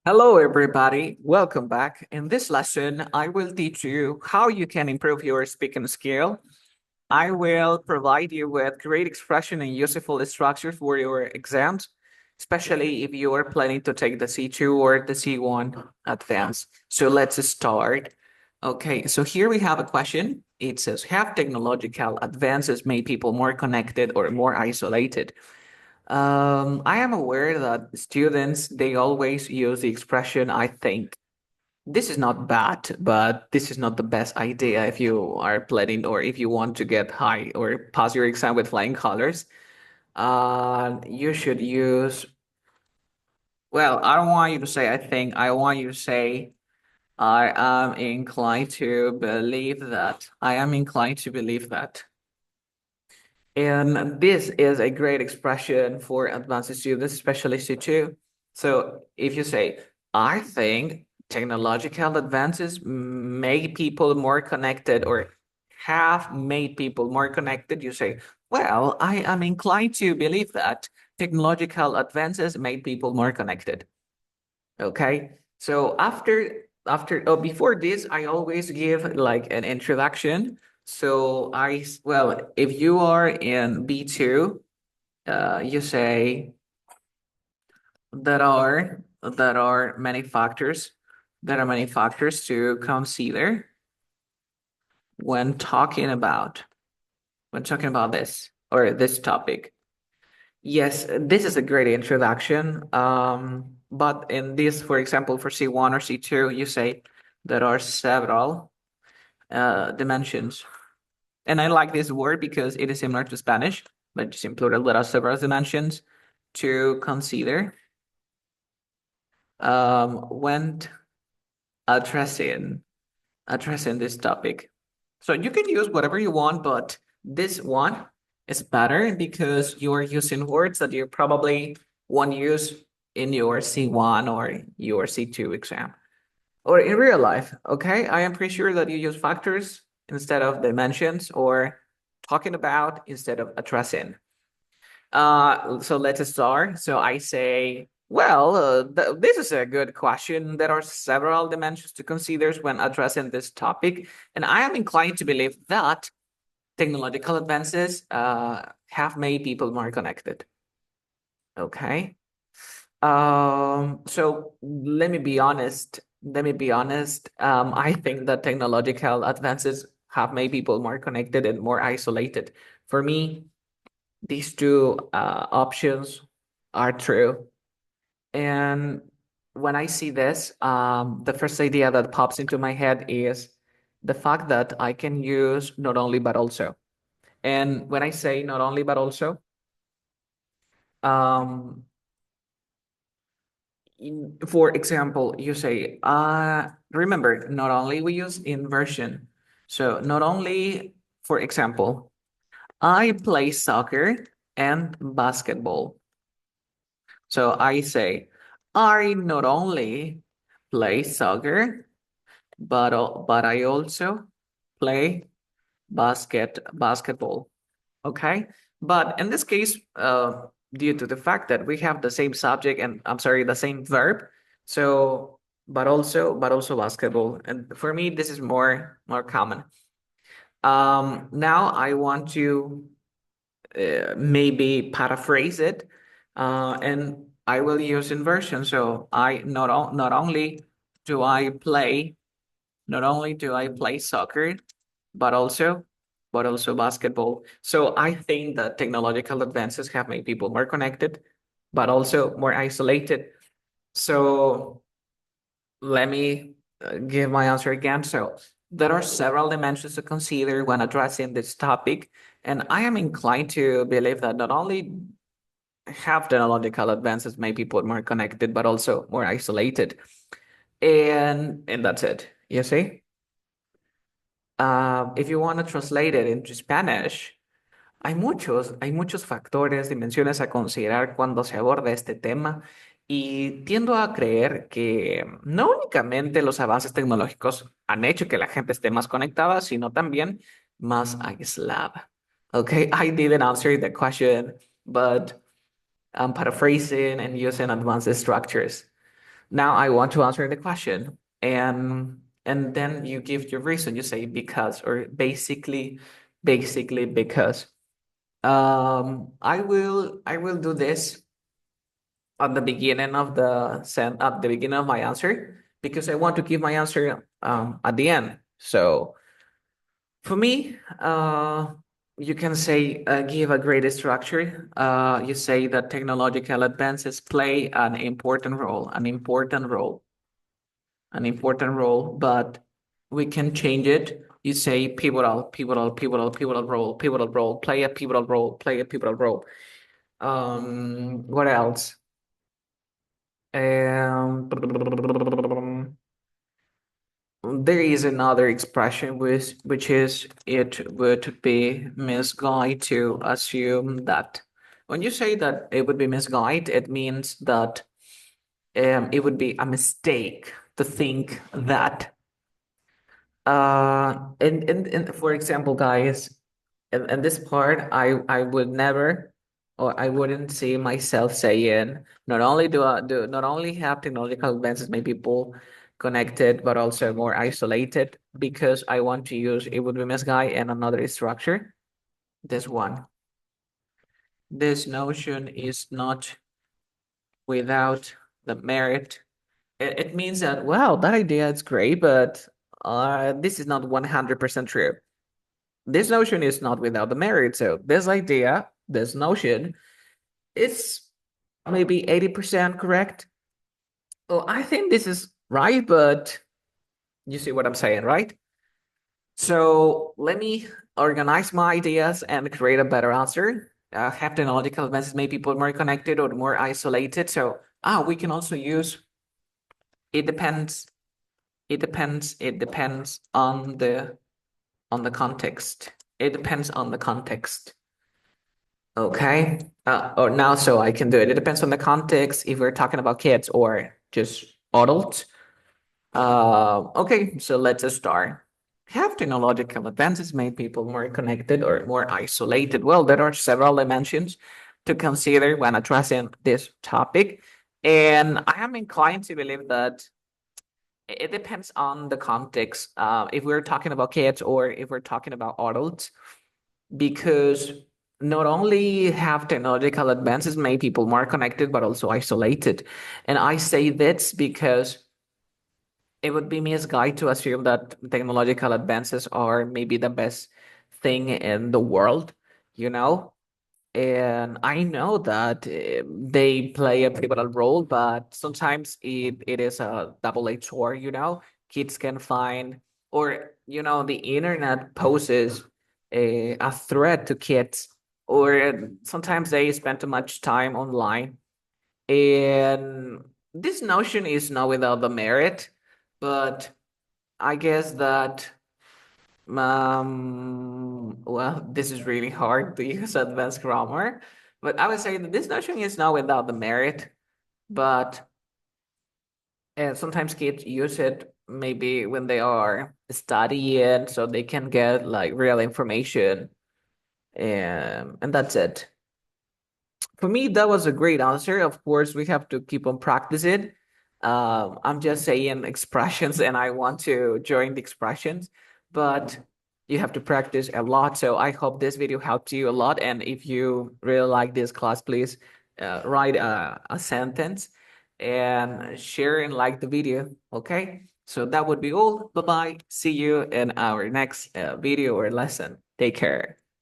Hello, everybody. Welcome back. In this lesson, I will teach you how you can improve your speaking skill. I will provide you with great expression and useful structure for your exams, especially if you are planning to take the C2 or the C1 advanced. So let's start. Okay, so here we have a question. It says, have technological advances made people more connected or more isolated? I am aware that students, they always use the expression, I think. This is not bad, but this is not the best idea if you are planning or if you want to get high or pass your exam with flying colors. You should use, well, I don't want you to say, I think, I want you to say, I am inclined to believe that. I am inclined to believe that. And this is a great expression for advanced students, especially C2. So if you say, I think technological advances make people more connected or have made people more connected, you say, well, I am inclined to believe that technological advances made people more connected. Okay. So before this, I always give like an introduction. So well, if you are in B2, you say there are many factors. There are many factors to consider when talking about this or this topic. Yes, this is a great introduction. But in this, for example, for C1 or C2, you say there are several dimensions. And I like this word because it is similar to Spanish, but just in plural, there are several dimensions to consider when addressing this topic. So you can use whatever you want, but this one is better because you're using words that you probably won't use in your C1 or your C2 exam or in real life. Okay, I am pretty sure that you use factors instead of dimensions or talking about instead of addressing. So let's start. So I say, well, this is a good question. There are several dimensions to consider when addressing this topic, and I am inclined to believe that technological advances have made people more connected. Okay. So let me be honest. I think that technological advances have made people more connected and more isolated. For me, these two options are true. And when I see this, the first idea that pops into my head is the fact that I can use not only but also. And when I say not only but also, um, for example, you say, remember, not only we use inversion. So not only, for example, I play soccer and basketball. So I say, I not only play soccer, but I also play basketball. Okay. But in this case, due to the fact that we have the same subject and I'm sorry, the same verb, so but also basketball. And for me, this is more common. Now I want to maybe paraphrase it, and I will use inversion. So not only do I play soccer, but also basketball. So I think that technological advances have made people more connected, but also more isolated. So let me give my answer again. So there are several dimensions to consider when addressing this topic, and I am inclined to believe that not only have technological advances made people more connected, but also more isolated. And that's it. You see? If you want to translate it into Spanish, hay muchos factores, dimensiones a considerar cuando se aborda este tema y tiendo a creer que no únicamente los avances tecnológicos han hecho que la gente esté más conectada, sino también más aislada. Okay, I didn't answer the question, but I'm paraphrasing and using advanced structures. Now I want to answer the question, and then you give your reason. You say because, or basically because. I will do this at the beginning of at the beginning of my answer because I want to give my answer at the end. So for me, you can say give a great structure. You say that technological advances play an important role, but we can change it. You say pivotal role, play a pivotal role, play a pivotal role. What else? Um, there is another expression which is it would be misguided to assume that. When you say that it would be misguided, it means that it would be a mistake to think that and for example, guys, in this part, I would never, or I wouldn't see myself saying not only have technological advances make people connected, but also more isolated, because I want to use it would be misguided and another structure. This one. This notion is not without the merit. It means that, well, that idea is great, but this is not 100% true. This notion is not without the merit. So this idea, this notion, is maybe 80% correct. Oh, I think this is right, but you see what I'm saying, right? So let me organize my ideas and create a better answer. Have technological advances make people more connected or more isolated. So we can also use it depends. It depends on the context. It depends on the context. Okay. Or now so I can do it. It depends on the context if we're talking about kids or just adults. Okay, so let's start. Have technological advances made people more connected or more isolated? Well, there are several dimensions to consider when addressing this topic. And I am inclined to believe that it depends on the context. If we're talking about kids or if we're talking about adults, because not only have technological advances made people more connected, but also isolated. And I say this because it would be misguided to assume that technological advances are maybe the best thing in the world, you know? And I know that they play a pivotal role, but sometimes it is a double-edged sword, you know? Kids can find, or, the internet poses a threat to kids, or sometimes they spend too much time online. And this notion is not without the merit, but I guess that well, this is really hard to use advanced grammar, but I would say that this notion is not without the merit, but sometimes kids use it maybe when they are studying, so they can get like real information, and that's it. For me, that was a great answer. Of course, we have to keep on practicing. I'm just saying expressions and I want to join the expressions, but you have to practice a lot. So I hope this video helped you a lot. And if you really like this class, please write a sentence and share and like the video. Okay. So that would be all. Bye-bye. See you in our next video or lesson. Take care.